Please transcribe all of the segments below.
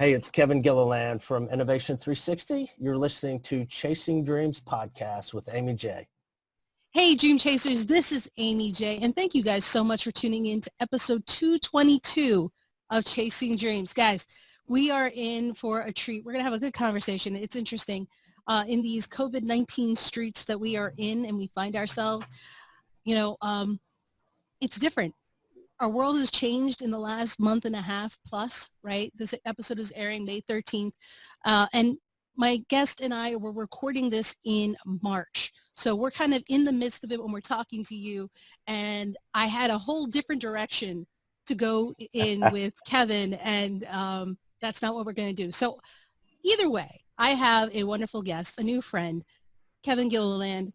Hey, it's Kevin Gilliland from Innovation 360. You're listening to Chasing Dreams podcast with Amy J. Hey, Dream Chasers, this is Amy J. And thank you guys so much for tuning in to episode 222 of Chasing Dreams. Guys, we are in for a treat. We're going to have a good conversation. It's interesting. In these COVID-19 streets that we are in and we find ourselves, it's different. Our world has changed in the last month and a half plus, right? This episode is airing May 13th. And my guest and I were recording this in March. So we're kind of in the midst of it when we're talking to you. And I had a whole different direction to go in with Kevin. And that's not what we're going to do. So either way, I have a wonderful guest, a new friend, Kevin Gilliland.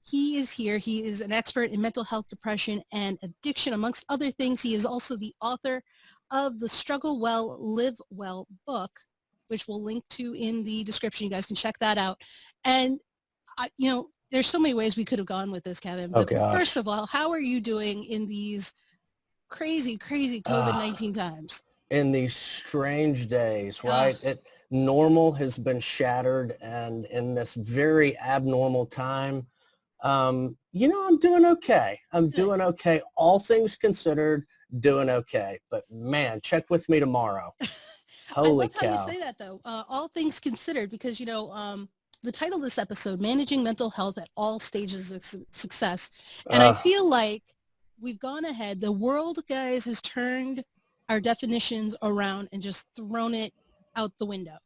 He is here. He is an expert in mental health, depression, and addiction. Amongst other things, he is also the author of the Struggle Well, Live Well book, which we'll link to in the description. You guys can check that out. And, there's so many ways we could have gone with this, Kevin. But first of all, how are you doing in these crazy, crazy COVID-19 times? In these strange days, right? Normal has been shattered. And in this very abnormal time, I'm doing okay. I'm doing okay. All things considered, doing okay. But man, check with me tomorrow. Holy cow. I love how you say that though. All things considered, because, the title of this episode, Managing Mental Health at All Stages of Success. And I feel like we've gone ahead. The world, guys, has turned our definitions around and just thrown it out the window.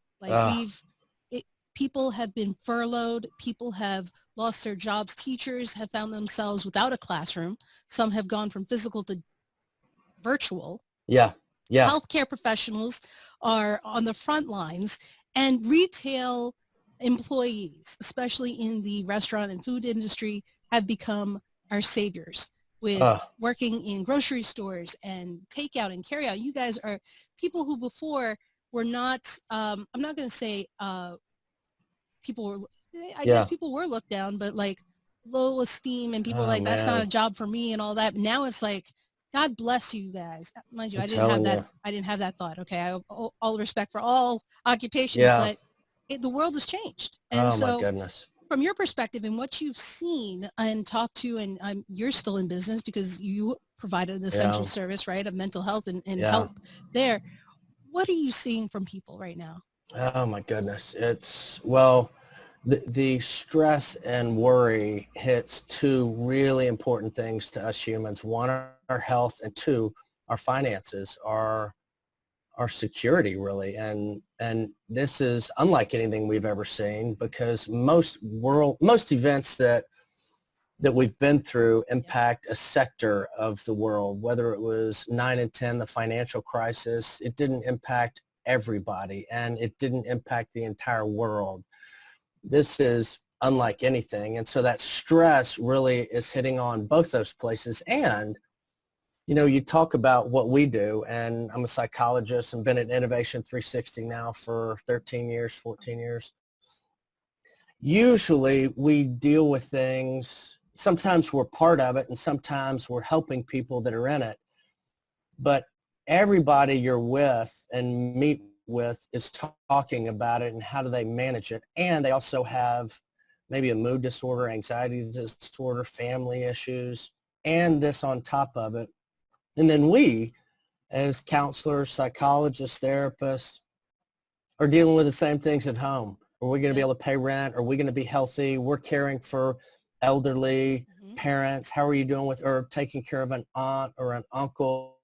People have been furloughed. People have lost their jobs. Teachers have found themselves without a classroom. Some have gone from physical to virtual. Yeah. Healthcare professionals are on the front lines, and retail employees, especially in the restaurant and food industry, have become our saviors with working in grocery stores and takeout and carryout. You guys are people who before were not, I'm not going to say people were, I guess people were looked down, but like low esteem, and people that's not a job for me and all that. But now it's like, God bless you guys. Mind you, I didn't have that thought. Okay. I have all respect for all occupations, but the world has changed. And my goodness. From your perspective and what you've seen and talked to, and you're still in business because you provided an essential service, right, of mental health and help there. What are you seeing from people right now? Oh my goodness. The stress and worry hits two really important things to us humans. One, our health, and two, our finances, our security, really. And this is unlike anything we've ever seen, because most events that we've been through impact a sector of the world. Whether it was 9/10, the financial crisis, it didn't impact everybody, and it didn't impact the entire world. This is unlike anything. And so that stress really is hitting on both those places. And you talk about what we do, and I'm a psychologist and been at Innovation 360 now for 13 years, 14 years. Usually we deal with things, sometimes we're part of it and sometimes we're helping people that are in it. But everybody you're with and meet with is talking about it and how do they manage it. And they also have maybe a mood disorder, anxiety disorder, family issues, and this on top of it. And then we, as counselors, psychologists, therapists, are dealing with the same things at home. Are we going to be able to pay rent? Are we going to be healthy? We're caring for elderly parents. How are you doing with, or taking care of an aunt or an uncle,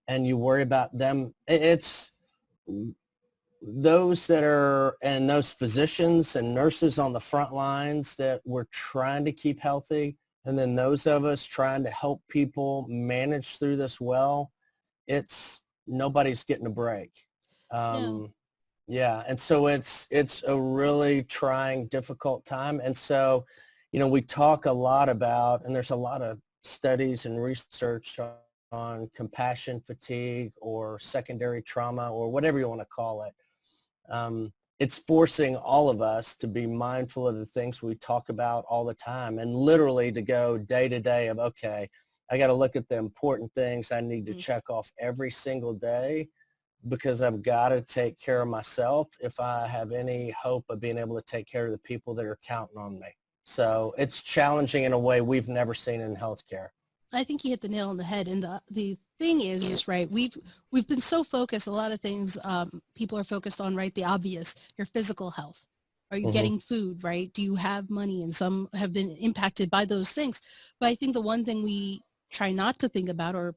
and you worry about them? It's those that are, and those physicians and nurses on the front lines that we're trying to keep healthy. And then those of us trying to help people manage through this well, nobody's getting a break. And so it's a really trying, difficult time. And so, we talk a lot about, and there's a lot of studies and research on compassion fatigue or secondary trauma or whatever you want to call it. It's forcing all of us to be mindful of the things we talk about all the time, and literally to go day to day of, okay, I got to look at the important things I need to check off every single day because I've got to take care of myself if I have any hope of being able to take care of the people that are counting on me. So it's challenging in a way we've never seen in healthcare. I think you hit the nail on the head. And the thing is right, we've been so focused, a lot of things people are focused on, right? The obvious, your physical health. Are you Mm-hmm. getting food, right? Do you have money? And some have been impacted by those things. But I think the one thing we try not to think about or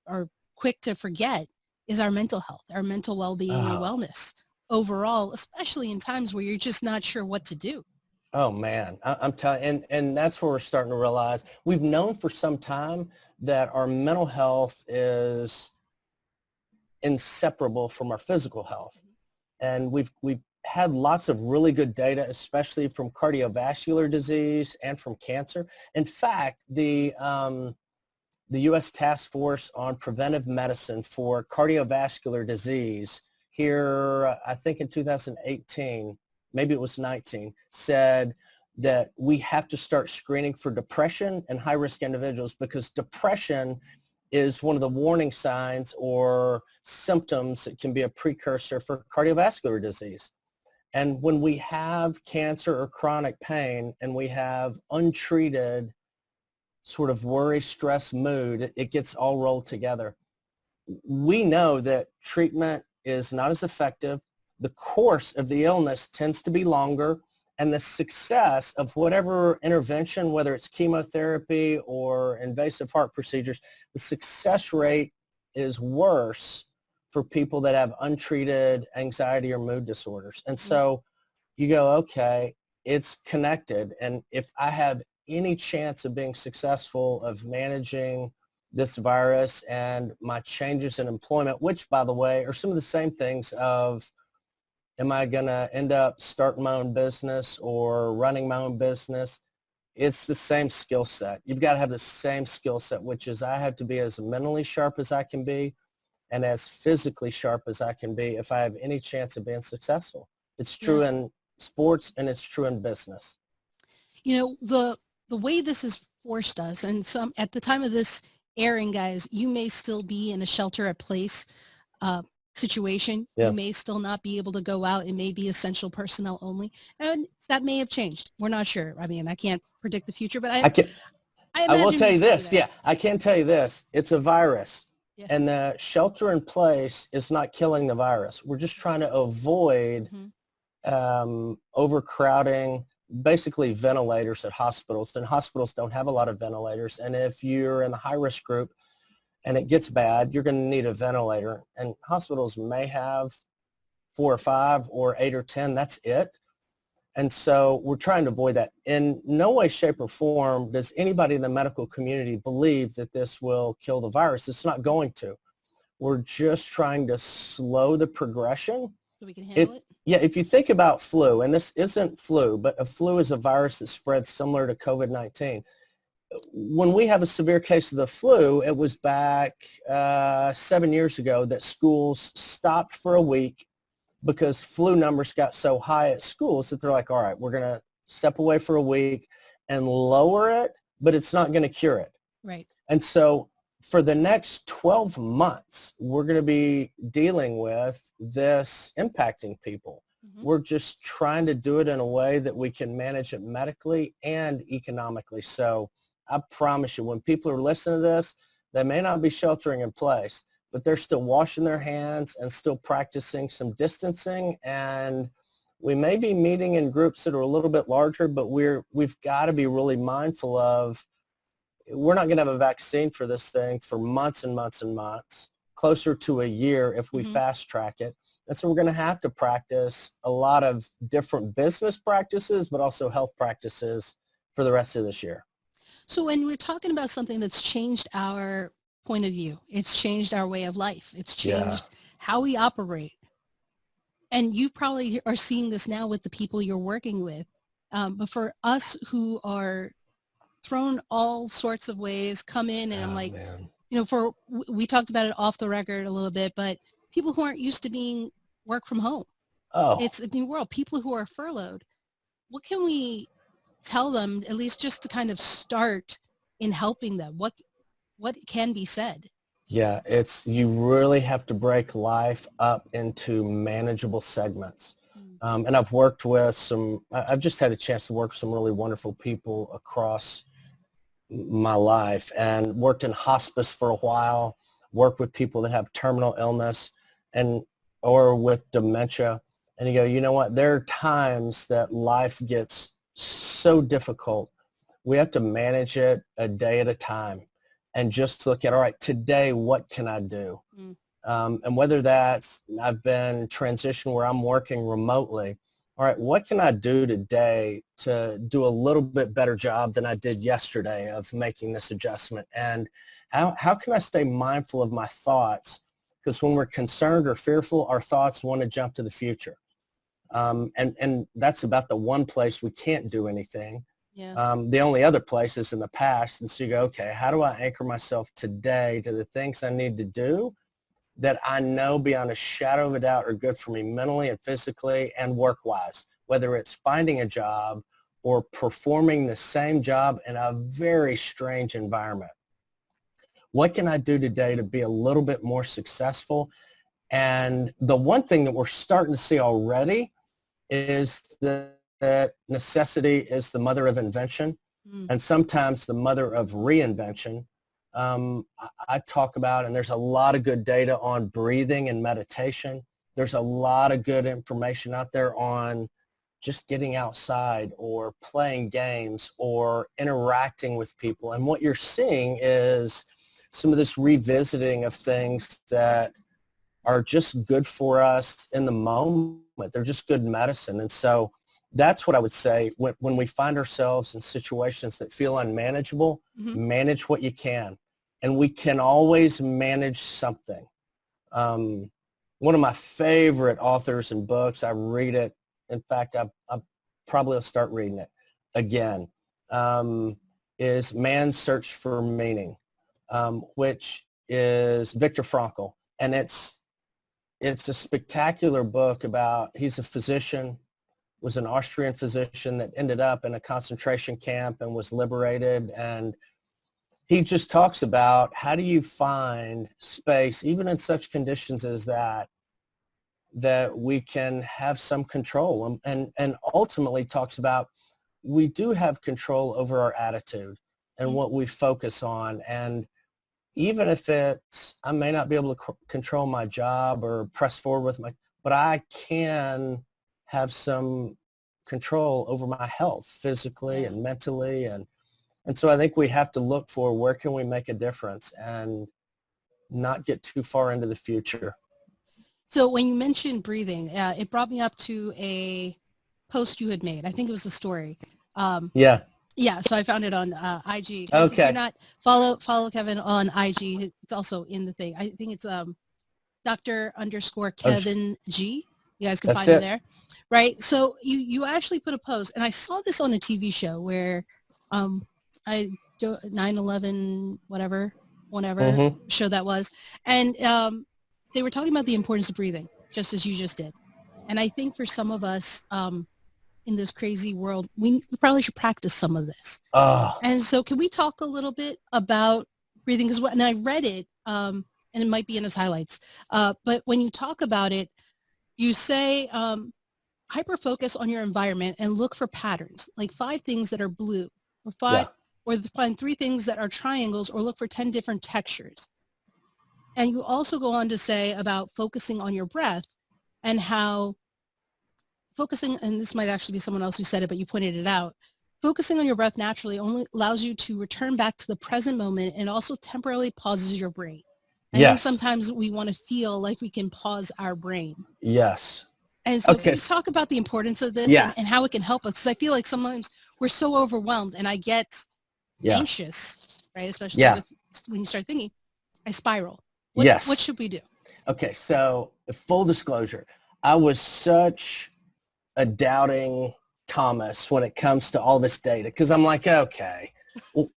are quick to forget is our mental health, our mental well-being and Oh, wellness overall, especially in times where you're just not sure what to do. oh man, I'm telling, and that's where we're starting to realize we've known for some time that our mental health is inseparable from our physical health. And we've had lots of really good data, especially from cardiovascular disease and from cancer. In fact, the U.S. Task Force on Preventive Medicine for Cardiovascular Disease here, I think in 2018, maybe it was 19, said that we have to start screening for depression in high-risk individuals because depression is one of the warning signs or symptoms that can be a precursor for cardiovascular disease. And when we have cancer or chronic pain and we have untreated sort of worry, stress, mood, it gets all rolled together. We know that treatment is not as effective. The course of the illness tends to be longer, and the success of whatever intervention, whether it's chemotherapy or invasive heart procedures, the success rate is worse for people that have untreated anxiety or mood disorders. And so you go, okay, it's connected. And if I have any chance of being successful of managing this virus and my changes in employment, which by the way are some of the same things of, am I going to end up starting my own business or running my own business? It's the same skill set. You've got to have the same skill set, which is I have to be as mentally sharp as I can be and as physically sharp as I can be if I have any chance of being successful. It's Yeah. true in sports and it's true in business. You know, the way this has forced us, and some at the time of this airing, guys, you may still be in a shelter at place situation. Yeah. You may still not be able to go out. It may be essential personnel only. And that may have changed. We're not sure. I mean, I can't predict the future, but I can I I will imagine tell we'll you still be this. there. Yeah, I can tell you this. It's a virus. Yeah. And the shelter in place is not killing the virus. We're just trying to avoid overcrowding, basically ventilators at hospitals. And hospitals don't have a lot of ventilators. And if you're in the high-risk group and it gets bad, you're going to need a ventilator. And hospitals may have 4 or 5 or 8 or 10. That's it. And so we're trying to avoid that. In no way, shape, or form does anybody in the medical community believe that this will kill the virus. It's not going to. We're just trying to slow the progression. So we can handle it? Yeah, if you think about flu, and this isn't flu, but a flu is a virus that spreads similar to COVID-19. When we have a severe case of the flu, it was back 7 years ago that schools stopped for a week because flu numbers got so high at schools that they're like, all right, we're going to step away for a week and lower it, but it's not going to cure it. Right. And so for the next 12 months, we're going to be dealing with this impacting people. We're just trying to do it in a way that we can manage it medically and economically. So I promise you, when people are listening to this, they may not be sheltering in place, but they're still washing their hands and still practicing some distancing. And we may be meeting in groups that are a little bit larger, but we've got to be really mindful of, we're not going to have a vaccine for this thing for months and months and months, closer to a year if we fast track it. And so we're going to have to practice a lot of different business practices, but also health practices for the rest of this year. So when we're talking about something that's changed our point of view, it's changed our way of life, it's changed how we operate. And you probably are seeing this now with the people you're working with. But for us who are thrown all sorts of ways, come in and I'm like, you know, we talked about it off the record a little bit, but people who aren't used to being work from home. It's a new world. People who are furloughed. What can we tell them, at least just to kind of start in helping them? What can be said? Yeah, you really have to break life up into manageable segments. Mm. And I've just had a chance to work with some really wonderful people across my life, and worked in hospice for a while, worked with people that have terminal illness and or with dementia. And you go, you know what? There are times that life gets so difficult. We have to manage it a day at a time and just look at, all right, today, what can I do? Mm. And whether that's, I've been transitioned where I'm working remotely. All right, what can I do today to do a little bit better job than I did yesterday of making this adjustment? And how can I stay mindful of my thoughts? Because when we're concerned or fearful, our thoughts want to jump to the future. And that's about the one place we can't do anything. Yeah. The only other place is in the past. And so you go, okay, how do I anchor myself today to the things I need to do that I know beyond a shadow of a doubt are good for me mentally and physically and work-wise, whether it's finding a job or performing the same job in a very strange environment. What can I do today to be a little bit more successful? And the one thing that we're starting to see already is that necessity is the mother of invention, Mm. and sometimes the mother of reinvention. I talk about, and there's a lot of good data on breathing and meditation. There's a lot of good information out there on just getting outside or playing games or interacting with people. And what you're seeing is some of this revisiting of things that are just good for us in the moment. They're just good medicine. And so that's what I would say when we find ourselves in situations that feel unmanageable, Mm-hmm. manage what you can. And we can always manage something. One of my favorite authors and books, I read it. In fact, I probably will start reading it again, is Man's Search for Meaning, which is Viktor Frankl. And it's a spectacular book about, he's a physician, was an Austrian physician that ended up in a concentration camp and was liberated. And he just talks about how do you find space, even in such conditions as that we can have some control, and ultimately talks about we do have control over our attitude and what we focus on. And even if I may not be able to control my job or press forward with but I can have some control over my health physically and mentally. And so I think we have to look for where can we make a difference and not get too far into the future. So when you mentioned breathing, it brought me up to a post you had made. I think it was a story. Yeah. Yeah, so I found it on IG. Okay. If you're not, follow Kevin on IG. It's also in the thing. I think it's Dr._Kevin G. You guys can That's find him it. there. Right? So you actually put a post, and I saw this on a TV show where 9/11, whatever show that was. And they were talking about the importance of breathing, just as you just did. And I think for some of us, in this crazy world, we probably should practice some of this. Oh. And so can we talk a little bit about breathing? Because when I read it, and it might be in his highlights, but when you talk about it, you say hyper-focus on your environment and look for patterns, like 5 things that are blue, or find 3 things that are triangles, or look for 10 different textures. And you also go on to say about focusing on your breath and how focusing, and this might actually be someone else who said it, but you pointed it out, focusing on your breath naturally only allows you to return back to the present moment, and also temporarily pauses your brain. I think sometimes we want to feel like we can pause our brain. Yes. And so can you talk about the importance of this and how it can help us? Because I feel like sometimes we're so overwhelmed, and I get anxious, right? Especially when you start thinking, I spiral. What should we do? Okay, so full disclosure, I was such a doubting Thomas when it comes to all this data, because I'm like, okay,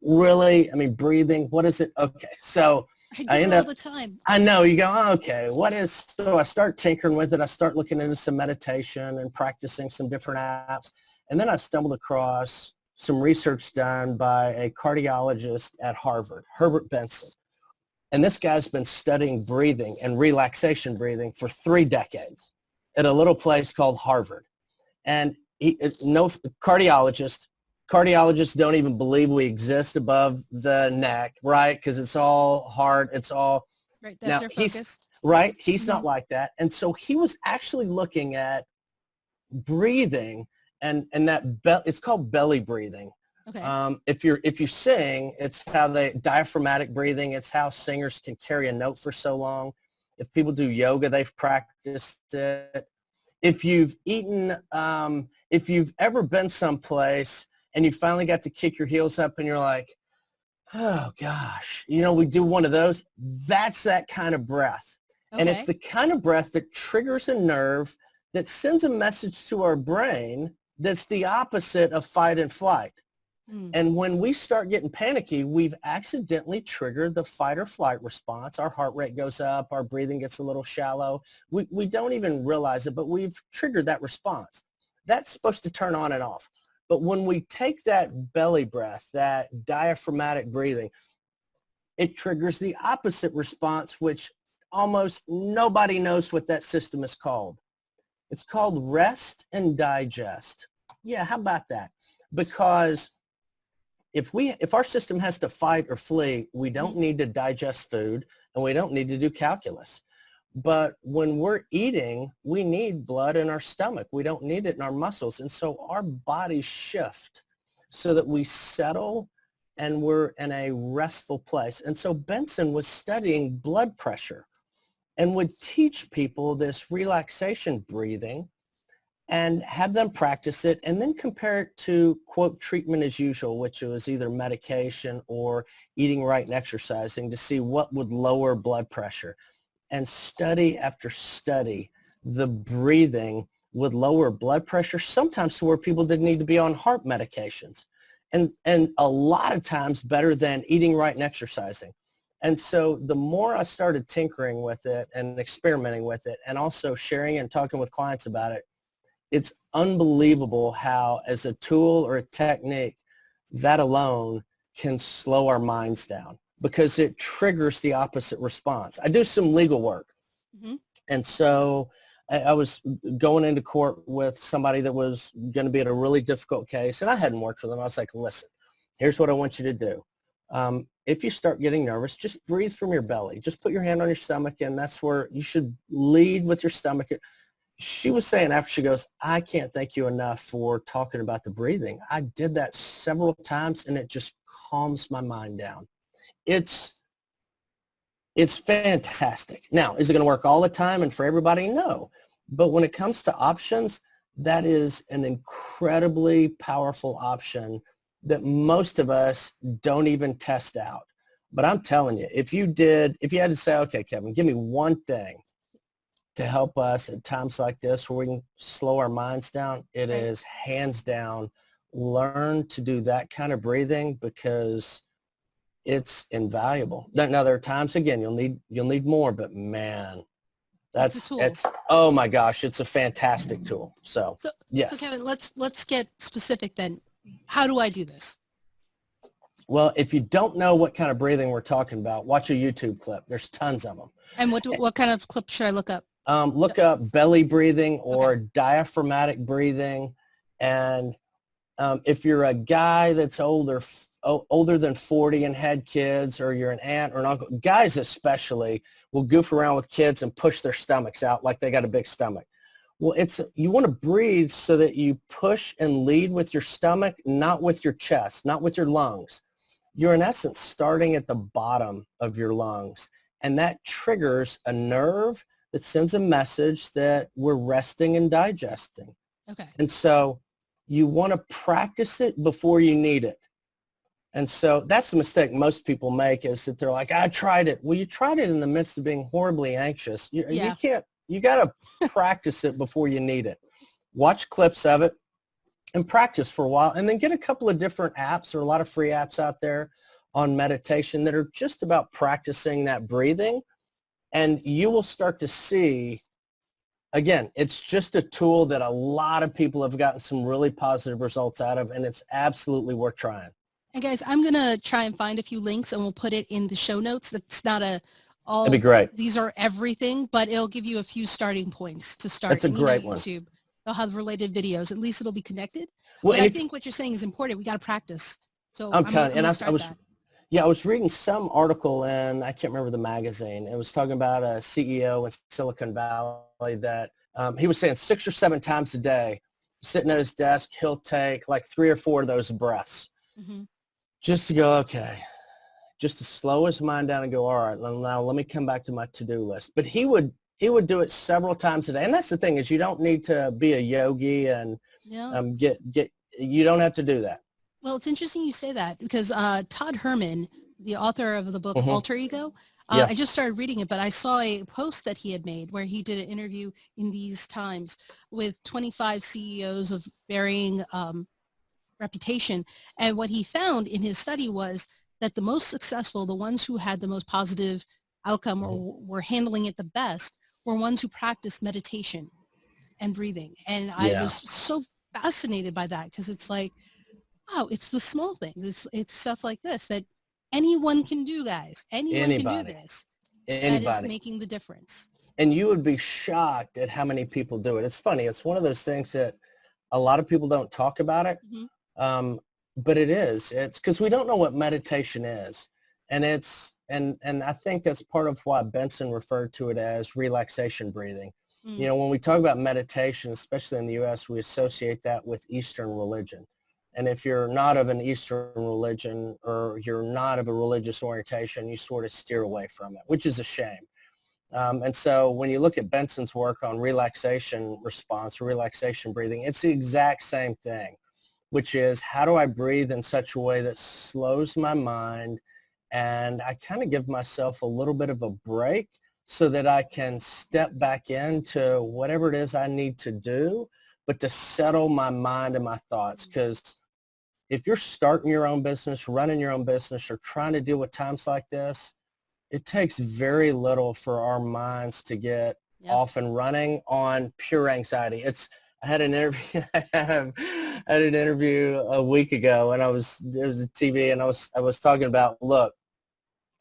really? I mean, breathing, what is it? Okay, so I do it all the time. I know, you go, oh, okay, so I start tinkering with it. I start looking into some meditation and practicing some different apps. And then I stumbled across some research done by a cardiologist at Harvard, Herbert Benson. And this guy's been studying breathing and relaxation breathing for 3 decades at a little place called Harvard. And no cardiologists don't even believe we exist above the neck, right? Because it's all heart, it's all. Right, that's Now, our focus. He's not like that. And so he was actually looking at breathing and that it's called belly breathing. Okay. If you sing, it's how diaphragmatic breathing. It's how singers can carry a note for so long. If people do yoga, they've practiced it. If you've ever been someplace and you finally got to kick your heels up and you're like, oh gosh, we do one of those. That's that kind of breath. Okay. And it's the kind of breath that triggers a nerve that sends a message to our brain that's the opposite of fight and flight. And when we start getting panicky, we've accidentally triggered the fight or flight response. Our heart rate goes up, our breathing gets a little shallow. We don't even realize it, but we've triggered that response. That's supposed to turn on and off. But when we take that belly breath, that diaphragmatic breathing, it triggers the opposite response, which almost nobody knows what that system is called. It's called rest and digest. Yeah, how about that? Because if our system has to fight or flee, we don't need to digest food and we don't need to do calculus. But when we're eating, we need blood in our stomach. We don't need it in our muscles. And so our bodies shift so that we settle and we're in a restful place. And so Benson was studying blood pressure and would teach people this relaxation breathing and have them practice it and then compare it to, quote, treatment as usual, which was either medication or eating right and exercising to see what would lower blood pressure. And study after study, the breathing would lower blood pressure, sometimes to where people didn't need to be on heart medications. And a lot of times better than eating right and exercising. And so the more I started tinkering with it and experimenting with it and also sharing and talking with clients about it, it's unbelievable how, as a tool or a technique, that alone can slow our minds down because it triggers the opposite response. I do some legal work. And so I was going into court with somebody that was going to be in a really difficult case, and I hadn't worked with them. I was like, listen, here's what I want you to do. If you start getting nervous, just breathe from your belly. Just put your hand on your stomach, and that's where you should lead with your stomach. She was saying after, she goes, I can't thank you enough for talking about the breathing. I did that several times, and it just calms my mind down. It's fantastic. Now, is it going to work all the time and for everybody? No. But when it comes to options, that is an incredibly powerful option that most of us don't even test out. But I'm telling you, if you had to say, okay, Kevin, give me one thing to help us at times like this where we can slow our minds down, it is hands down, learn to do that kind of breathing because it's invaluable. Now there are times, again, you'll need more, but man, it's oh my gosh, it's a fantastic tool. So yes. So Kevin, let's get specific then. How do I do this? Well, if you don't know what kind of breathing we're talking about, watch a YouTube clip. There's tons of them. And what kind of clip should I look up? Look up belly breathing or diaphragmatic breathing. And if you're a guy that's older than 40 and had kids, or you're an aunt or an uncle, guys especially will goof around with kids and push their stomachs out like they got a big stomach. Well, you want to breathe so that you push and lead with your stomach, not with your chest, not with your lungs. You're in essence starting at the bottom of your lungs, and that triggers a nerve that sends a message that we're resting and digesting. Okay. And so you want to practice it before you need it. And so that's the mistake most people make, is that they're like, I tried it. Well, you tried it in the midst of being horribly anxious. You got to practice it before you need it. Watch clips of it and practice for a while, and then get a couple of different apps. There are a lot of free apps out there on meditation that are just about practicing that breathing. And you will start to see, again, it's just a tool that a lot of people have gotten some really positive results out of, and it's absolutely worth trying. And guys, I'm going to try and find a few links and we'll put it in the show notes. That's not That'd be great. these are everything, but it'll give you a few starting points to start. That's a And, you know, great one. YouTube, they'll have related videos. At least it'll be connected. Well, But and I if think what you're saying is important. We got to practice. So I'm I'm going telling you, and to I start was, that. yeah, I was reading some article in, I can't remember the magazine. It was talking about a CEO in Silicon Valley that he was saying 6 or 7 times a day, sitting at his desk, he'll take like 3 or 4 of those breaths Mm-hmm. just to go, okay, just to slow his mind down and go, all right, now let me come back to my to-do list. But he would do it several times a day. And that's the thing is you don't need to be a yogi and Yeah. you don't have to do that. Well, it's interesting you say that because Todd Herman, the author of the book Mm-hmm. Alter Ego, Yeah. I just started reading it, but I saw a post that he had made where he did an interview in these times with 25 CEOs of varying reputation. And what he found in his study was that the most successful, the ones who had the most positive outcome Mm-hmm. or were handling it the best, were ones who practiced meditation and breathing. And I Yeah. was so fascinated by that because it's like, wow, it's the small things. It's stuff like this that anyone can do, guys. Anyone can do Anybody. this. That is Anybody. making the difference. And you would be shocked at how many people do it. It's funny. It's one of those things that a lot of people don't talk about it. Hmm. But it is. It's because we don't know what meditation is. And and I think that's part of why Benson referred to it as relaxation breathing. You Mm. know, when we talk about meditation, especially in the U.S., we associate that with Eastern religion. And if you're not of an Eastern religion or you're not of a religious orientation, you sort of steer away from it, which is a shame. And so when you look at Benson's work on relaxation response, relaxation breathing, it's the exact same thing, which is how do I breathe in such a way that slows my mind and I kind of give myself a little bit of a break so that I can step back into whatever it is I need to do, but to settle my mind and my thoughts. Because if you're starting your own business, running your own business, or trying to deal with times like this, it takes very little for our minds to get Yep. off and running on pure anxiety. I had an interview. I had an interview a week ago, and it was a TV, and I was talking about, look,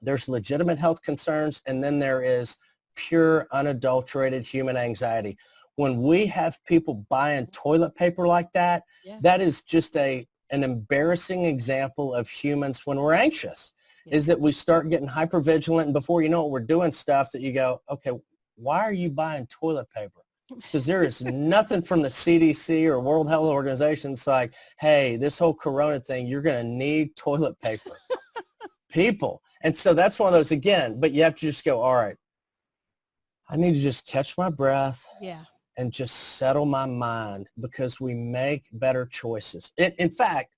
there's legitimate health concerns, and then there is pure, unadulterated human anxiety. When we have people buying toilet paper like that, Yeah. that is just an embarrassing example of humans when we're anxious, Yeah. is that we start getting hypervigilant, and before you know it, we're doing stuff that you go, okay, why are you buying toilet paper? Because there is nothing from the CDC or World Health Organization that's like, hey, this whole corona thing, you're going to need toilet paper. People. And so that's one of those, again, but you have to just go, all right, I need to just catch my breath Yeah. and just settle my mind, because we make better choices. In fact,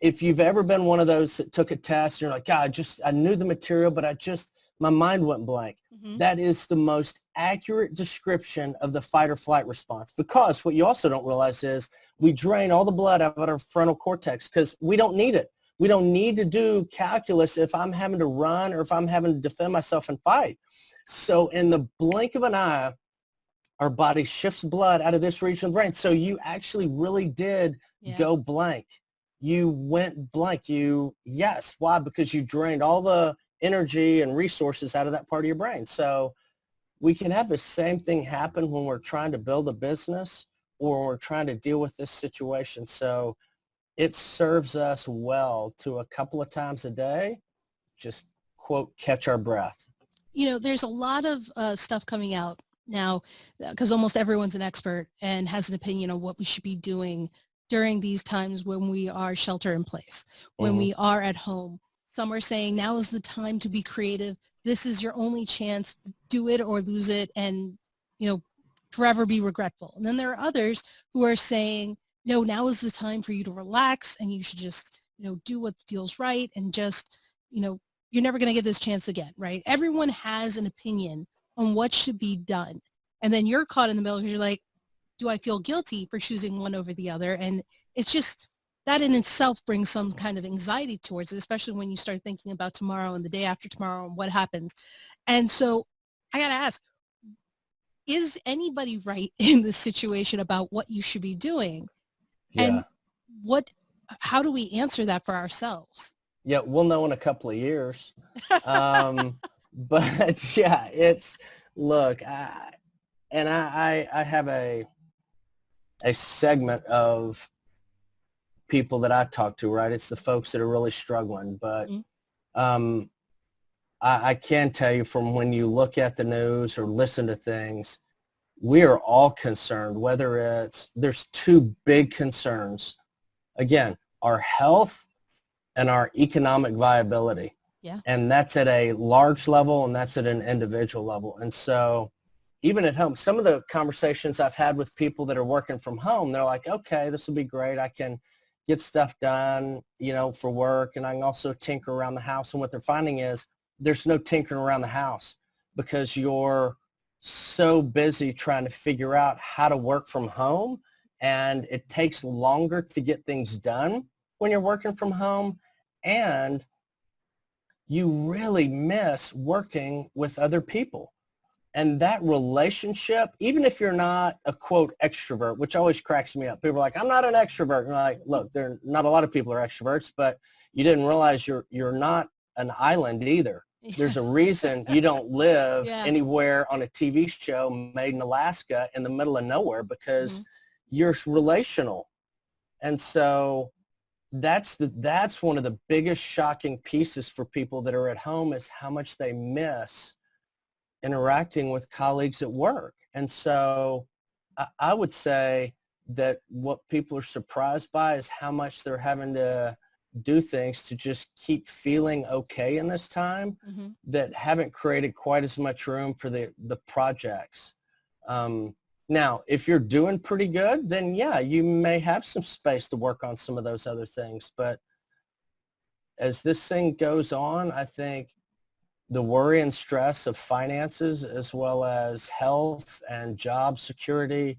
if you've ever been one of those that took a test, and you're like, God, I knew the material, but my mind went blank. Mm-hmm. That is the most accurate description of the fight or flight response, because what you also don't realize is we drain all the blood out of our frontal cortex because we don't need it. We don't need to do calculus if I'm having to run or if I'm having to defend myself and fight. So in the blink of an eye, our body shifts blood out of this region of the brain. So you actually really did go blank. You went blank. Yes. Why? Because you drained all the energy and resources out of that part of your brain. So we can have the same thing happen when we're trying to build a business or when we're trying to deal with this situation. So it serves us well to a couple of times a day, just quote, catch our breath. You know, there's a lot of stuff coming out now because almost everyone's an expert and has an opinion on what we should be doing during these times when we are shelter in place, when Mm-hmm. we are at home. Some are saying now is the time to be creative. This is your only chance. Do it or lose it and, you know, forever be regretful. And then there are others who are saying, no, now is the time for you to relax and you should just, you know, do what feels right and just, you know, you're never going to get this chance again, right? Everyone has an opinion on what should be done. And then you're caught in the middle because you're like, do I feel guilty for choosing one over the other? And it's just that in itself brings some kind of anxiety towards it, especially when you start thinking about tomorrow and the day after tomorrow and what happens. And so I got to ask, is anybody right in this situation about what you should be doing? Yeah. And what how do we answer that for ourselves? Yeah, we'll know in a couple of years. But yeah, look, I have a segment of people that I talk to, right? It's the folks that are really struggling. But Mhm. um, I can tell you from when you look at the news or listen to things, we are all concerned, there's two big concerns. Again, our health and our economic viability. Yeah. And that's at a large level and that's at an individual level. And so even at home, some of the conversations I've had with people that are working from home, they're like, okay, this will be great. I can get stuff done, for work, and I can also tinker around the house. And what they're finding is there's no tinkering around the house because you're so busy trying to figure out how to work from home. And it takes longer to get things done when you're working from home. And you really miss working with other people. And that relationship, even if you're not a quote extrovert, which always cracks me up. People are like, I'm not an extrovert. And I'm like, look, not a lot of people are extroverts, but you didn't realize you're not an island either. There's a reason you don't live Yeah. anywhere on a TV show made in Alaska in the middle of nowhere because Mhm. you're relational. And so that's one of the biggest shocking pieces for people that are at home is how much they miss interacting with colleagues at work. And so I would say that what people are surprised by is how much they're having to do things to just keep feeling okay in this time Mhm. that haven't created quite as much room for the projects. Now, if you're doing pretty good, then yeah, you may have some space to work on some of those other things. But as this thing goes on, I think the worry and stress of finances as well as health and job security,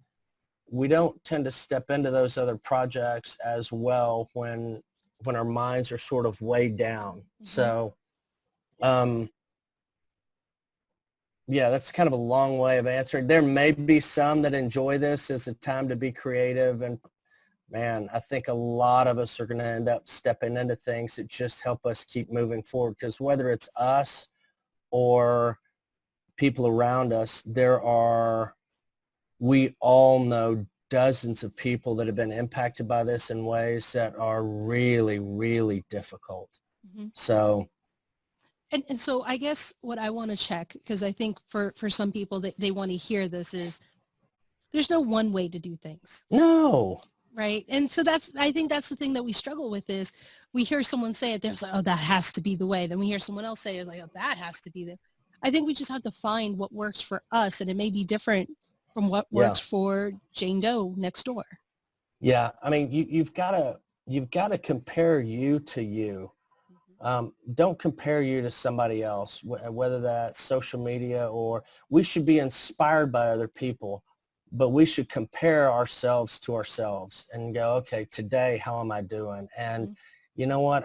we don't tend to step into those other projects as well when our minds are sort of weighed down. Mhm. So yeah, that's kind of a long way of answering. There may be some that enjoy this as a time to be creative, and man, I think a lot of us are going to end up stepping into things that just help us keep moving forward, because whether it's us or people around us, we all know dozens of people that have been impacted by this in ways that are really, really difficult. Mhm. So, And so I guess what I want to check, because I think for some people that they want to hear this is there's no one way to do things. no. Right. And so I think that's the thing that we struggle with is we hear someone say it, there's like, oh, that has to be the way. Then we hear someone else say it like, oh, that has to be the, I think we just have to find what works for us. And it may be different from what Yeah. works for Jane Doe next door. Yeah. I mean, you've got to compare you to you. Don't compare you to somebody else, whether that's social media or we should be inspired by other people, but we should compare ourselves to ourselves and go, okay, today, how am I doing? And Mm-hmm. you know what?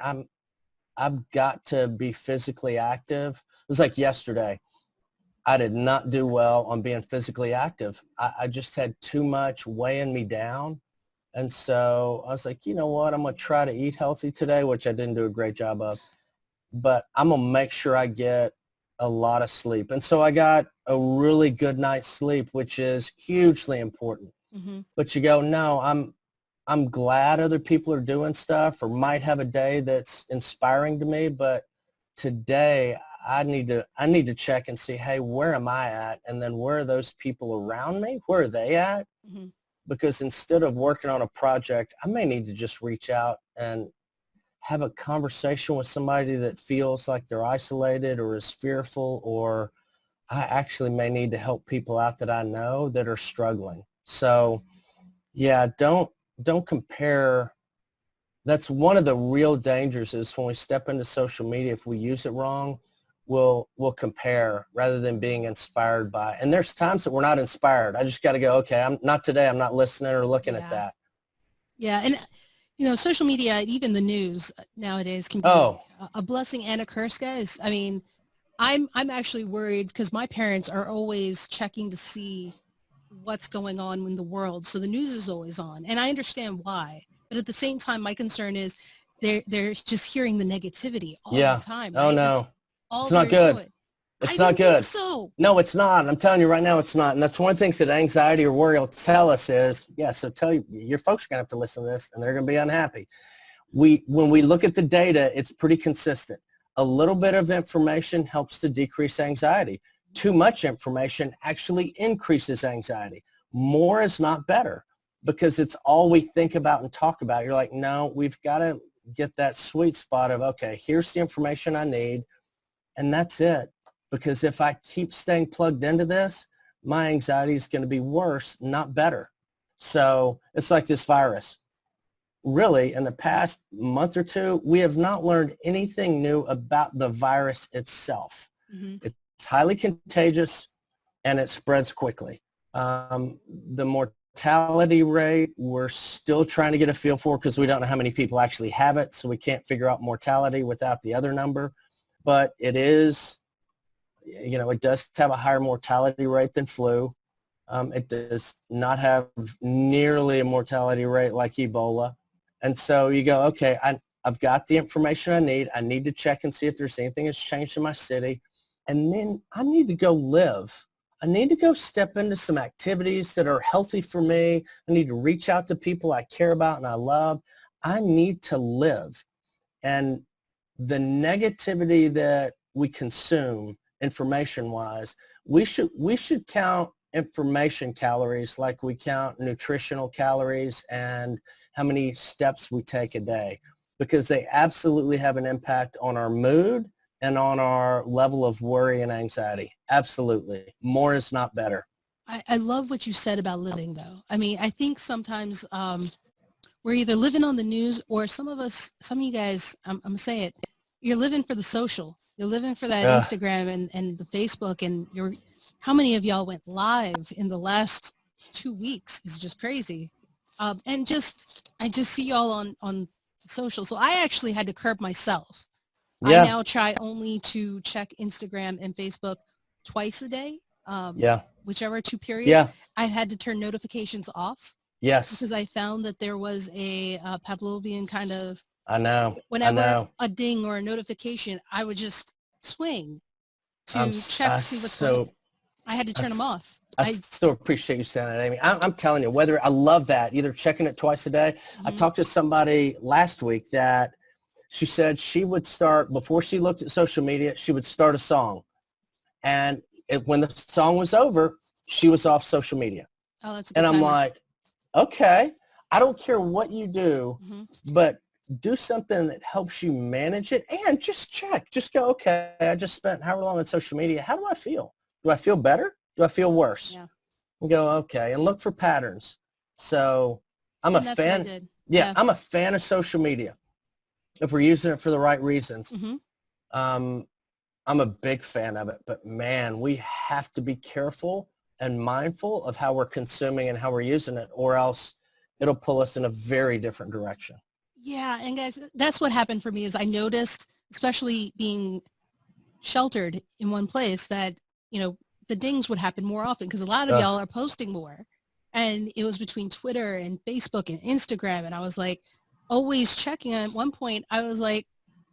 I've got to be physically active. It was like yesterday. I did not do well on being physically active. I just had too much weighing me down. And so I was like, you know what? I'm going to try to eat healthy today, which I didn't do a great job of, but I'm going to make sure I get a lot of sleep. And so I got a really good night's sleep, which is hugely important. Mm-hmm. But you go, no, I'm glad other people are doing stuff or might have a day that's inspiring to me, but today I need to check and see, hey, where am I at? And then where are those people around me? Where are they at? Mm-hmm. Because instead of working on a project, I may need to just reach out and have a conversation with somebody that feels like they're isolated or is fearful, or I actually may need to help people out that I know that are struggling. So yeah, don't compare. That's one of the real dangers is when we step into social media, if we use it wrong, we'll compare rather than being inspired by. And there's times that we're not inspired. I just got to go, okay, I'm not today. I'm not listening or looking at Yeah. that. Yeah. And, social media, even the news nowadays can be Oh, a blessing and a curse, guys. I mean, I'm actually worried because my parents are always checking to see what's going on in the world. So the news is always on. And I understand why. But at the same time, my concern is they're just hearing the negativity all the Yeah. time, Oh right? That's no, all it's not they're good. doing. I It's not didn't think good. so. No, it's not. I'm telling you right now, it's not. And that's one of the things that anxiety or worry will tell us is, yeah, so tell you, your folks are going to have to listen to this and they're going to be unhappy. When we look at the data, it's pretty consistent. A little bit of information helps to decrease anxiety. Too much information actually increases anxiety. More is not better because it's all we think about and talk about. You're like, no, we've got to get that sweet spot of, okay, here's the information I need, and that's it. Because if I keep staying plugged into this, my anxiety is going to be worse, not better. So it's like this virus. Really, in the past month or two, we have not learned anything new about the virus itself. Mm-hmm. It's highly contagious and it spreads quickly. The mortality rate, we're still trying to get a feel for because we don't know how many people actually have it, so we can't figure out mortality without the other number. But it is, it does have a higher mortality rate than flu. It does not have nearly a mortality rate like Ebola. And so you go, okay, I've got the information I need. I need to check and see if there's anything that's changed in my city. And then I need to go live. I need to go step into some activities that are healthy for me. I need to reach out to people I care about and I love. I need to live. And the negativity that we consume information-wise, we should count information calories like we count nutritional calories and how many steps we take a day, because they absolutely have an impact on our mood and on our level of worry and anxiety. Absolutely. More is not better. I love what you said about living, though. I mean, I think sometimes we're either living on the news or some of you guys, I'm going to say it, you're living for the social. You're living for that Instagram and the Facebook, and how many of y'all went live in the last 2 weeks is just crazy. And I just see y'all on social. So I actually had to curb myself. I Yeah. now try only to check Instagram and Facebook twice a day, Yeah. whichever two periods. Yeah. I had to turn notifications off. Yes. Because I found that there was a Pavlovian kind of, I know. whenever a ding or a notification, I would just swing to check to see what's going on. I had to turn them off. I so appreciate you saying that, Amy. I'm telling you, I love that, either checking it twice a day. Mm-hmm. I talked to somebody last week that she said she would start, before she looked at social media, she would start a song. And when the song was over, she was off social media. Oh, that's a good And I'm timer. like, okay, I don't care what you do, but do something that helps you manage it and just check. Just go, okay, I just spent however long on social media. How do I feel? Do I feel better? Do I feel worse? Yeah. And go, okay, and look for patterns. So I'm a fan. Yeah, I'm a fan of social media if we're using it for the right reasons. I'm a big fan of it, but man, we have to be careful and mindful of how we're consuming and how we're using it, or else it'll pull us in a very different direction. Yeah, and guys, that's what happened for me is I noticed, especially being sheltered in one place, that, the dings would happen more often because a lot of y'all are posting more. And it was between Twitter and Facebook and Instagram. And I was like, always checking. At one point, I was like,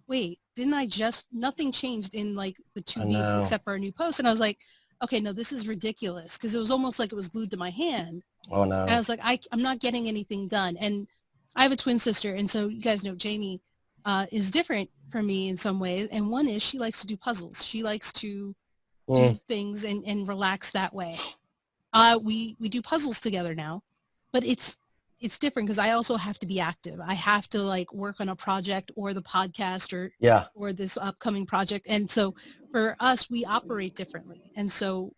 wait, didn't I nothing changed in like the 2 weeks except for a new post. And I was like, okay, no, this is ridiculous. Because it was almost like it was glued to my hand. Oh, no. And I was like, I'm not getting anything done. And I have a twin sister. And so you guys know Jamie is different from me in some ways. And one is she likes to do puzzles. She likes to do things and relax that way. We do puzzles together now, but it's different because I also have to be active. I have to like work on a project or the podcast or this upcoming project. And so for us, we operate differently. And so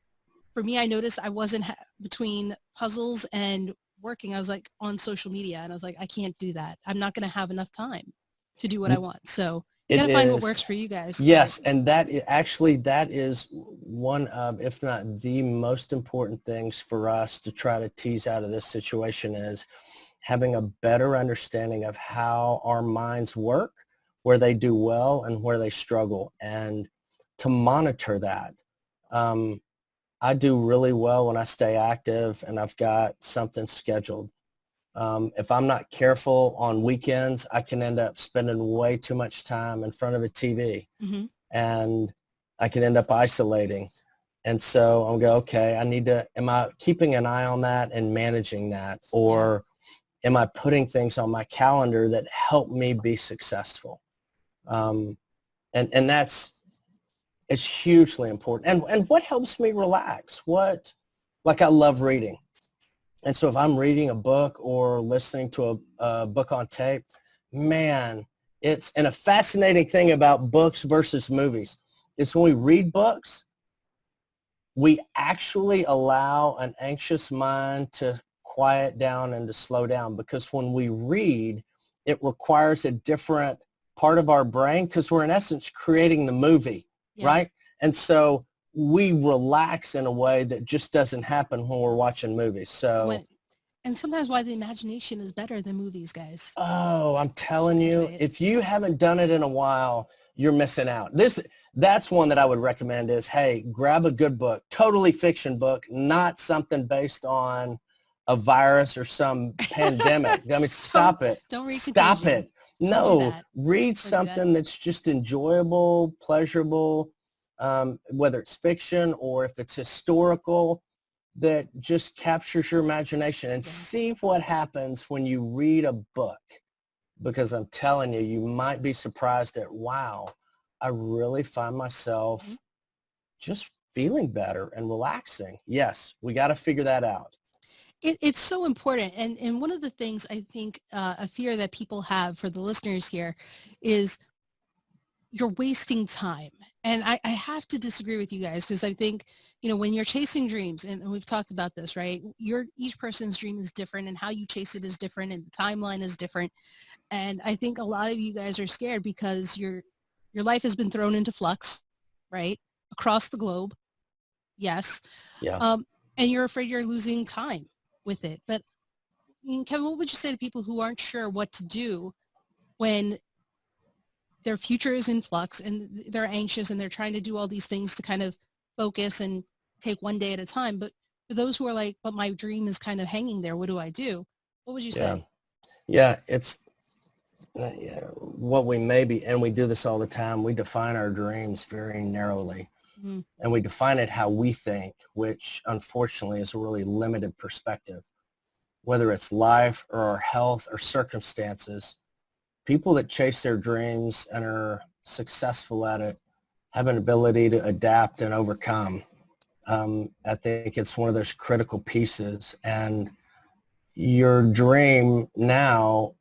for me, I noticed I wasn't between puzzles and working. I was like on social media and I was like, I can't do that. I'm not going to have enough time to do what I want. So you got to find what works for you guys. Yes. And that is one of, if not the most important things for us to try to tease out of this situation, is having a better understanding of how our minds work, where they do well and where they struggle, and to monitor that. I do really well when I stay active and I've got something scheduled. If I'm not careful on weekends, I can end up spending way too much time in front of a TV, Mm-hmm. and I can end up isolating. And so I'm go, okay, am I keeping an eye on that and managing that? Or am I putting things on my calendar that help me be successful? And it's hugely important. And what helps me relax? Like I love reading. And so if I'm reading a book or listening to a book on tape, man, and a fascinating thing about books versus movies is when we read books, we actually allow an anxious mind to quiet down and to slow down, because when we read, it requires a different part of our brain, because we're in essence creating the movie, right? And so we relax in a way that just doesn't happen when we're watching movies. So, and sometimes why the imagination is better than movies, guys. oh, I'm Just telling gonna you, say it. if you haven't done it in a while, you're missing out. That's one that I would recommend is, hey, grab a good book, totally fiction book, not something based on a virus or some pandemic. I mean, stop it. Don't read Stop Contagion. it. No, read Don't do that. something that's just enjoyable, pleasurable, whether it's fiction or if it's historical, that just captures your imagination, and see what happens when you read a book. Because I'm telling you, you might be surprised at, wow, I really find myself just feeling better and relaxing. Yes, we got to figure that out. It's so important. And one of the things I think a fear that people have for the listeners here is you're wasting time. And I have to disagree with you guys, because I think, when you're chasing dreams, and we've talked about this, right? Each person's dream is different, and how you chase it is different, and the timeline is different. And I think a lot of you guys are scared because your life has been thrown into flux, right? Across the globe. Yes. Yeah. And you're afraid you're losing time with it. But Kevin, what would you say to people who aren't sure what to do when their future is in flux and they're anxious and they're trying to do all these things to kind of focus and take one day at a time? But for those who are like, but my dream is kind of hanging there, what do I do? What would you say? Yeah, it's what we maybe, and we do this all the time, we define our dreams very narrowly. And we define it how we think, which unfortunately is a really limited perspective. Whether it's life or our health or circumstances, people that chase their dreams and are successful at it have an ability to adapt and overcome. I think it's one of those critical pieces. And your dream now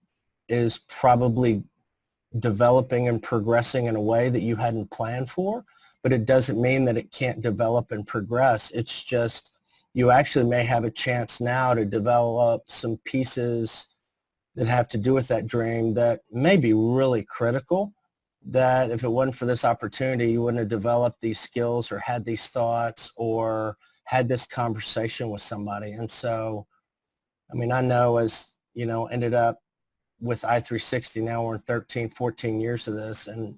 is probably developing and progressing in a way that you hadn't planned for, but it doesn't mean that it can't develop and progress. It's just you actually may have a chance now to develop some pieces that have to do with that dream that may be really critical, that if it wasn't for this opportunity, you wouldn't have developed these skills or had these thoughts or had this conversation with somebody. And so, I mean, I know ended up with I-360, now we're in 13, 14 years of this, and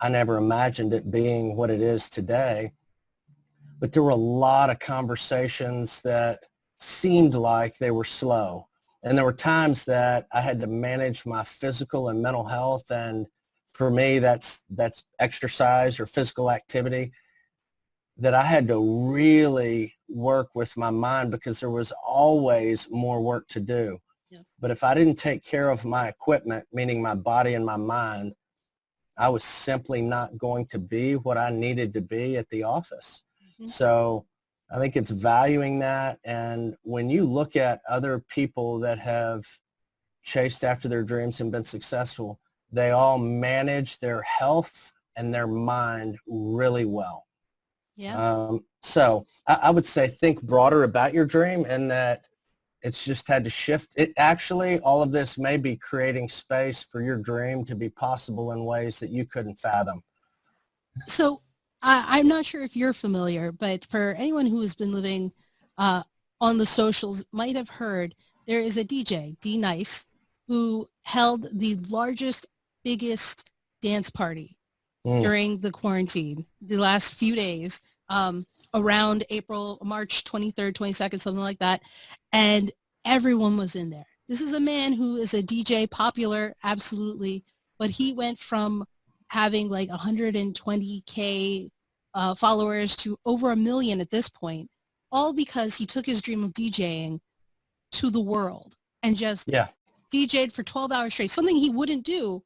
I never imagined it being what it is today. But there were a lot of conversations that seemed like they were slow. And there were times that I had to manage my physical and mental health. And for me, that's exercise or physical activity, that I had to really work with my mind, because there was always more work to do. Yeah. But if I didn't take care of my equipment, meaning my body and my mind, I was simply not going to be what I needed to be at the office. Mm-hmm. So I think it's valuing that. And when you look at other people that have chased after their dreams and been successful, they all manage their health and their mind really well. Yeah. So I would say think broader about your dream, and that it's just had to shift. It actually, all of this may be creating space for your dream to be possible in ways that you couldn't fathom. So I'm not sure if you're familiar, but for anyone who has been living on the socials might have heard, there is a DJ, D Nice, who held the largest, biggest dance party during the quarantine, the last few days, around March 23rd, 22nd, something like that. And everyone was in there. This is a man who is a DJ, popular, absolutely, but he went from having like 120K followers to over 1 million at this point, all because he took his dream of DJing to the world and just Yeah. DJ'd for 12 hours straight, something he wouldn't do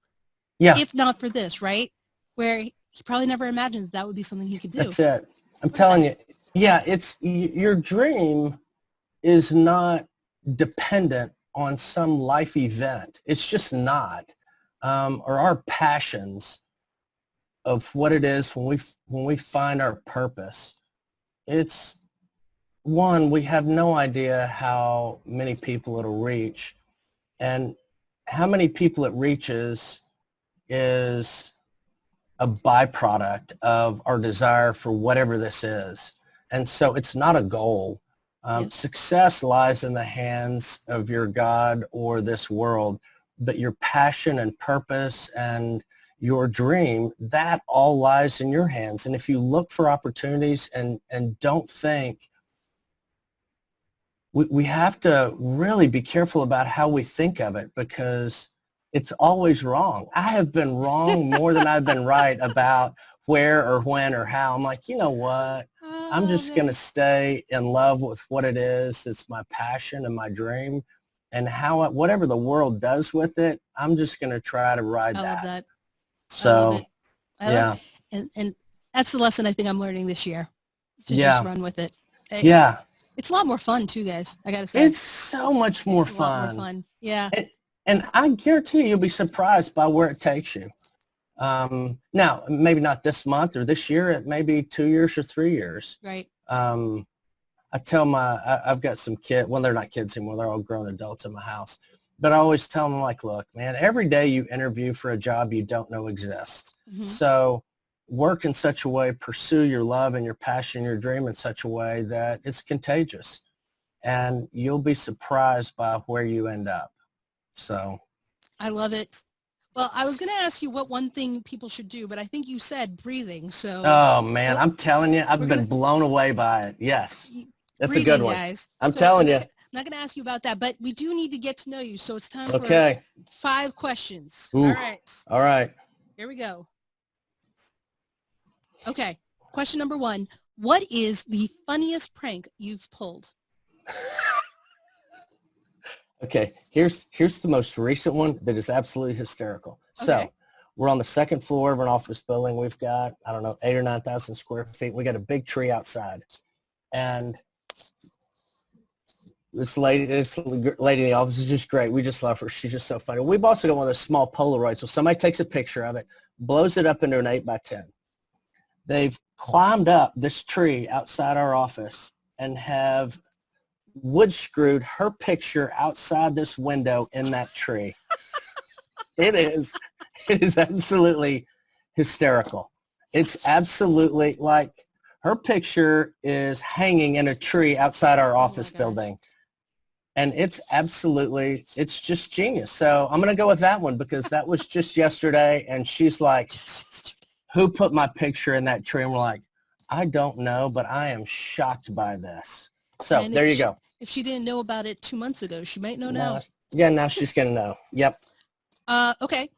Yeah. if not for this, right? Where he probably never imagined that would be something he could do. That's it. I'm telling you. Yeah. Your dream is not dependent on some life event. It's just not. Or our passions of what it is when we find our purpose. It's one, we have no idea how many people it'll reach, and how many people it reaches is a byproduct of our desire for whatever this is. And so it's not a goal. Yep. Success lies in the hands of your God or this world, but your passion and purpose and your dream, that all lies in your hands. And if you look for opportunities and don't think, we have to really be careful about how we think of it, because it's always wrong. I have been wrong more than I've been right about where or when or how. I'm like, you know what? I'm just going to stay in love with what it is that's my passion and my dream, and whatever the world does with it, I'm just going to try to ride that. I love that. So, I love it. yeah. Love it. And that's the lesson I think I'm learning this year, to just run with it. Yeah. It's a lot more fun too, guys. I got to say. It's so much more fun. A lot more fun. Yeah. And I guarantee you'll be surprised by where it takes you. Now, maybe not this month or this year. It may be 2 years or 3 years. Right. I tell I've got some kids. Well, they're not kids anymore. They're all grown adults in my house. But I always tell them, like, look, man, every day you interview for a job you don't know exists. Mm-hmm. So work in such a way, pursue your love and your passion, your dream in such a way that it's contagious. And you'll be surprised by where you end up. So I love it. Well, I was going to ask you what one thing people should do, but I think you said breathing. So. Oh man, I'm telling you, I've been blown away by it. Yes, that's breathing, a good one. Guys. I'm telling you. I'm not going to ask you about that, but we do need to get to know you. So it's time for 5 questions. Ooh. All right. All right. Here we go. Okay. Question number 1. What is the funniest prank you've pulled? Okay, here's the most recent one that is absolutely hysterical. Okay. So we're on the 2nd floor of an office building. We've got, I don't know, 8,000 or 9,000 square feet. We got a big tree outside. And this lady in the office is just great. We just love her. She's just so funny. We've also got one of those small Polaroids. So somebody takes a picture of it, blows it up into an 8x10. They've climbed up this tree outside our office and have wood screwed her picture outside this window in that tree. It is absolutely hysterical. It's absolutely like her picture is hanging in a tree outside our office building. And it's just genius. So I'm going to go with that one because that was just yesterday. And she's like, who put my picture in that tree? And we're like, I don't know, but I am shocked by this. So there you go. If she didn't know about it 2 months ago, she might know now. Yeah, now she's going to know. Yep. Okay.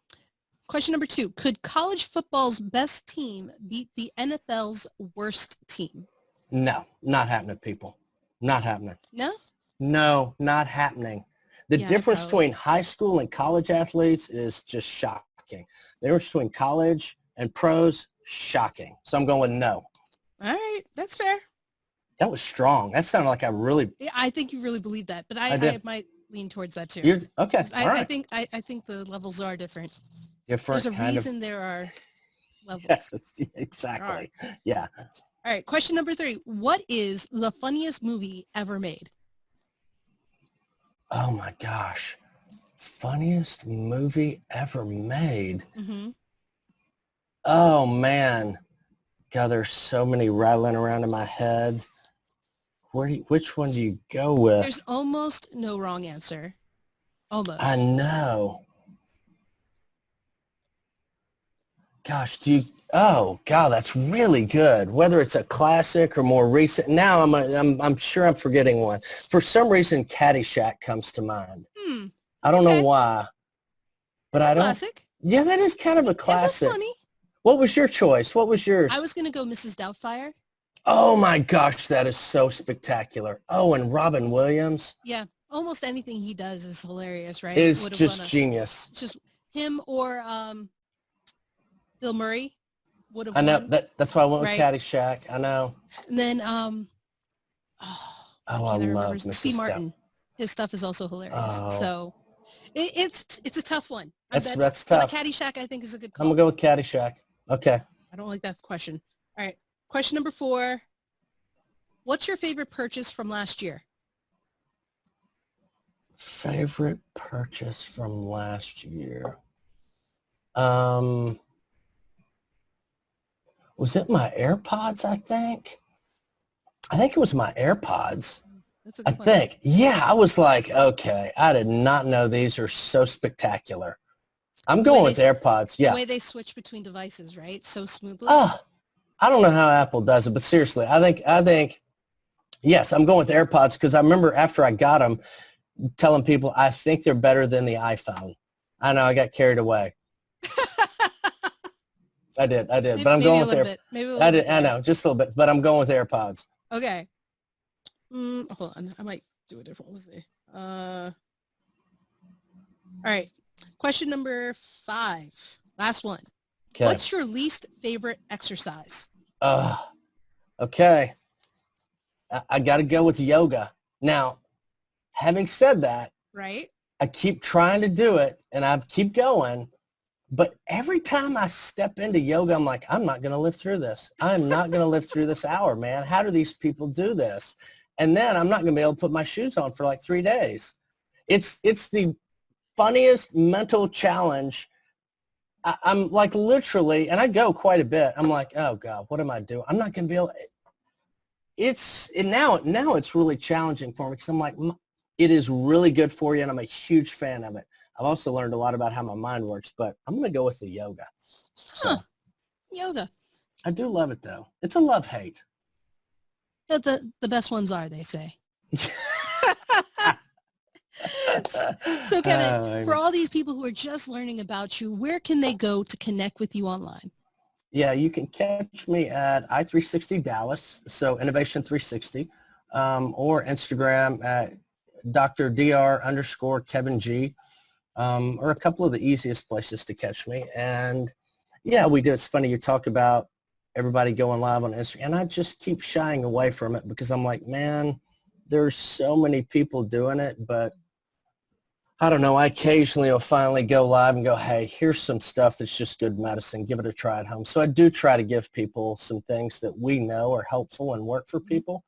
Question number 2. Could college football's best team beat the NFL's worst team? No, not happening, people. Not happening. No? No, not happening. The difference between high school and college athletes is just shocking. The difference between college and pros, shocking. So I'm going with no. All right. That's fair. That was strong. That sounded like I think you really believe that, but I might lean towards that too. Okay. I think the levels are different. There's a reason there are levels. Yes, exactly. Right. Yeah. All right. Question number 3. What is the funniest movie ever made? Oh my gosh. Funniest movie ever made. Mm-hmm. Oh man. God, there's so many rattling around in my head. Which one do you go with? There's almost no wrong answer. Almost. I know. Gosh, oh God, that's really good. Whether it's a classic or more recent. Now I'm sure I'm forgetting one. For some reason, Caddyshack comes to mind. I don't know Okay. why, but It's a I don't. classic. Yeah, that is kind of a It was classic. funny. What was your choice? What was I yours? was going to go Mrs. Doubtfire. Oh my gosh, that is so spectacular. Oh, and Robin Williams Yeah. Almost anything he does is hilarious, right? is Would have won just a, genius. just him or Bill Murray would have I know won, that's why I went with right? Caddyshack. I know. And then, why Oh, I can't I remember? love Steve Mrs. Dow. Martin. His stuff is also hilarious. Oh, So it's a tough one. that's But tough. Caddyshack, I think, is a good I'm gonna call. go with Caddyshack. Okay. I don't like that question. All right. Question number 4. What's your favorite purchase from last year? Favorite purchase from last year. Um, was it my AirPods? I think it was my AirPods. That's a I good one. think. Yeah, I was like, okay, I did not know these are so spectacular. I'm The way going with AirPods. the Yeah. way they switch between devices, right? So smoothly. Oh, I don't know how Apple does it, but seriously, I think, yes, I'm going with AirPods because I remember after I got them, telling people I think they're better than the iPhone. I know I got carried away. I did, but I'm Maybe going a with little Air. bit. Maybe a I little did, bit I there. know, just a little bit, but I'm going with AirPods. Okay. Hold on. I might do a different one. Let's see. All right. Question number 5. Last one. Okay. What's your least favorite exercise? Okay. I got to go with yoga. Now, having said that, Right? I keep trying to do it and I keep going. But every time I step into yoga, I'm like, I'm not going to live through this. I'm not going to live through this hour, man. How do these people do this? And then I'm not going to be able to put my shoes on for like 3 days. It's the funniest mental challenge. I'm like literally, and I go quite a bit. I'm like, oh God, what am I doing? I'm not going to be able. Now it's really challenging for me because I'm like, it is really good for you, and I'm a huge fan of it. I've also learned a lot about how my mind works, but I'm going to go with the yoga. So Yoga. I do love it though. It's a love-hate. But the best ones are, they say. So Kevin, for all these people who are just learning about you, where can they go to connect with you online? Yeah, you can catch me at I360 Dallas, so Innovation 360, or Instagram at Dr. Dr. Kevin G, or a couple of the easiest places to catch me. And yeah, we do. It's funny you talk about everybody going live on Instagram, and I just keep shying away from it because I'm like, man, there's so many people doing it, but I don't know. I occasionally will finally go live and go, hey, here's some stuff that's just good medicine. Give it a try at home. So I do try to give people some things that we know are helpful and work for people.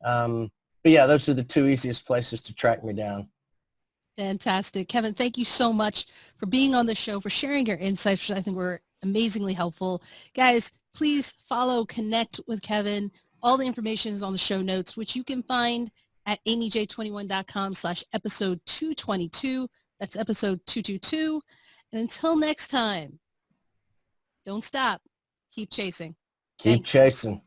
But yeah, those are the 2 easiest places to track me down. Fantastic. Kevin, thank you so much for being on the show, for sharing your insights, which I think were amazingly helpful. Guys, please follow, connect with Kevin. All the information is on the show notes, which you can find at amyj21.com/episode 222. That's episode 222. And until next time, don't stop. Keep chasing. Keep Thanks. chasing.